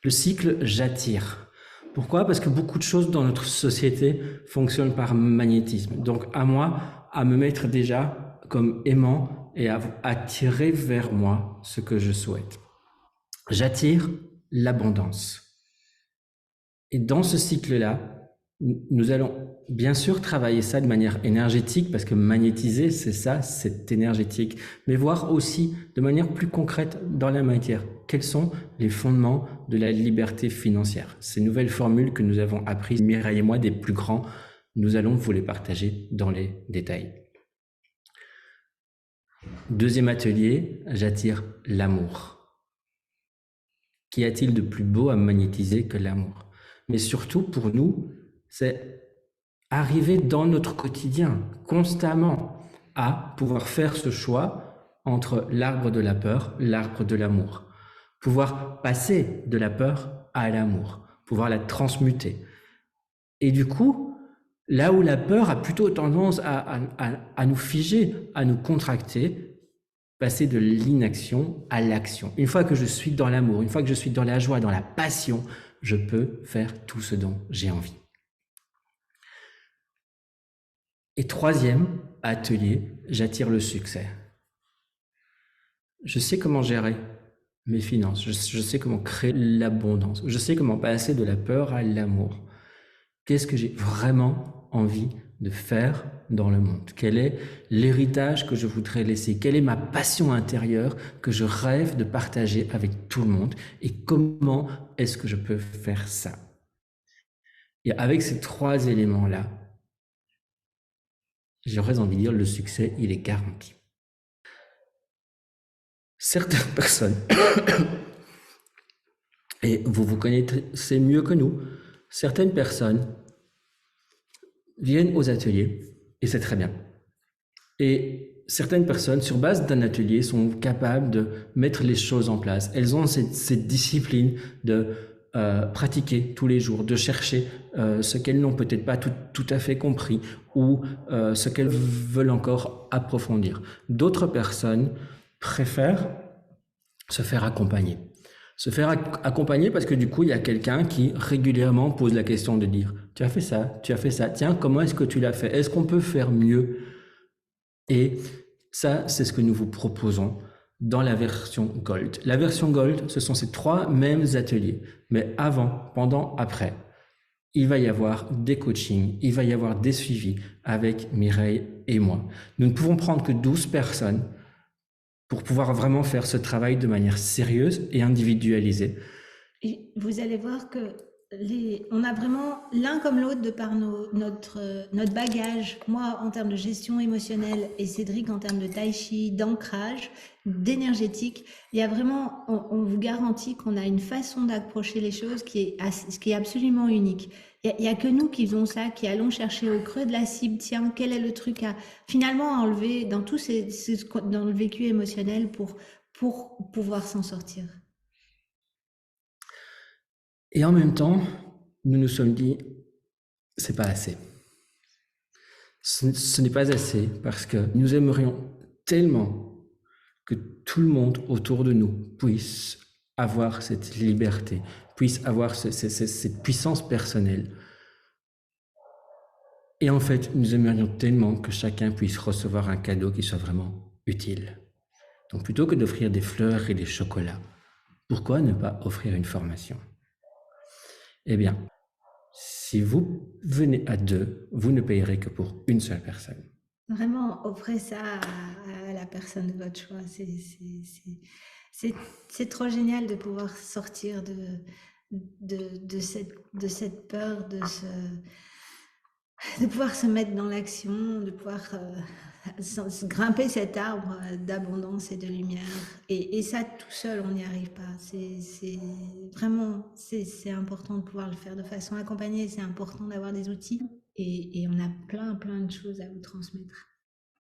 Le cycle j'attire. Pourquoi? Parce que beaucoup de choses dans notre société fonctionnent par magnétisme. Donc à moi, à me mettre déjà comme aimant et à attirer vers moi ce que je souhaite. J'attire l'abondance. Et dans ce cycle-là, nous allons bien sûr travailler ça de manière énergétique, parce que magnétiser, c'est ça, c'est énergétique, mais voir aussi de manière plus concrète dans la matière. Quels sont les fondements de la liberté financière? Ces nouvelles formules que nous avons apprises, Mireille et moi, des plus grands, nous allons vous les partager dans les détails. Deuxième atelier, j'attire l'amour. Qu'y a-t-il de plus beau à magnétiser que l'amour? Mais surtout, pour nous, c'est arriver dans notre quotidien, constamment, à pouvoir faire ce choix entre l'arbre de la peur, l'arbre de l'amour. Pouvoir passer de la peur à l'amour, pouvoir la transmuter. Et du coup, là où la peur a plutôt tendance à nous figer, à nous contracter, passer de l'inaction à l'action. Une fois que je suis dans l'amour, une fois que je suis dans la joie, dans la passion, je peux faire tout ce dont j'ai envie. Et troisième atelier, j'attire le succès. Je sais comment gérer mes finances, je sais comment créer l'abondance, je sais comment passer de la peur à l'amour. Qu'est-ce que j'ai vraiment envie de faire dans le monde? Quel est l'héritage que je voudrais laisser? Quelle est ma passion intérieure que je rêve de partager avec tout le monde? Et comment est-ce que je peux faire ça? Et avec ces trois éléments-là, j'aurais envie de dire le succès, il est garanti. Certaines personnes, et vous vous connaissez mieux que nous, certaines personnes viennent aux ateliers, et c'est très bien. Et certaines personnes, sur base d'un atelier, sont capables de mettre les choses en place. Elles ont cette discipline de pratiquer tous les jours, de chercher ce qu'elles n'ont peut-être pas tout à fait compris ou ce qu'elles veulent encore approfondir. D'autres personnes préfèrent se faire accompagner. Se faire accompagner parce que du coup, il y a quelqu'un qui régulièrement pose la question de dire « Tu as fait ça, tiens, comment est-ce que tu l'as fait? Est-ce qu'on peut faire mieux ?» Et ça, c'est ce que nous vous proposons dans la version Gold. La version Gold, ce sont ces trois mêmes ateliers, mais avant, pendant, après. Il va y avoir des coachings, il va y avoir des suivis avec Mireille et moi. Nous ne pouvons prendre que 12 personnes pour pouvoir vraiment faire ce travail de manière sérieuse et individualisée. Et vous allez voir que on a vraiment l'un comme l'autre de par notre bagage. Moi, en termes de gestion émotionnelle et Cédric en termes de tai chi, d'ancrage, d'énergétique. Il y a vraiment, on vous garantit qu'on a une façon d'approcher les choses qui est absolument unique. Il y a que nous qui faisons ça, qui allons chercher au creux de la cible, tiens, quel est le truc à finalement enlever dans dans le vécu émotionnel pour pouvoir s'en sortir. Et en même temps, nous nous sommes dit, c'est pas assez. Ce n'est pas assez parce que nous aimerions tellement que tout le monde autour de nous puisse avoir cette liberté, puisse avoir cette puissance personnelle. Et en fait, nous aimerions tellement que chacun puisse recevoir un cadeau qui soit vraiment utile. Donc plutôt que d'offrir des fleurs et des chocolats, pourquoi ne pas offrir une formation? Eh bien, si vous venez à deux, vous ne payerez que pour une seule personne. Vraiment, offrez ça à la personne de votre choix. C'est trop génial de pouvoir sortir de cette peur, de pouvoir se mettre dans l'action, de pouvoir grimper cet arbre d'abondance et de lumière. Et ça, tout seul, on n'y arrive pas. C'est vraiment, c'est important de pouvoir le faire de façon accompagnée. C'est important d'avoir des outils. Et on a plein de choses à vous transmettre.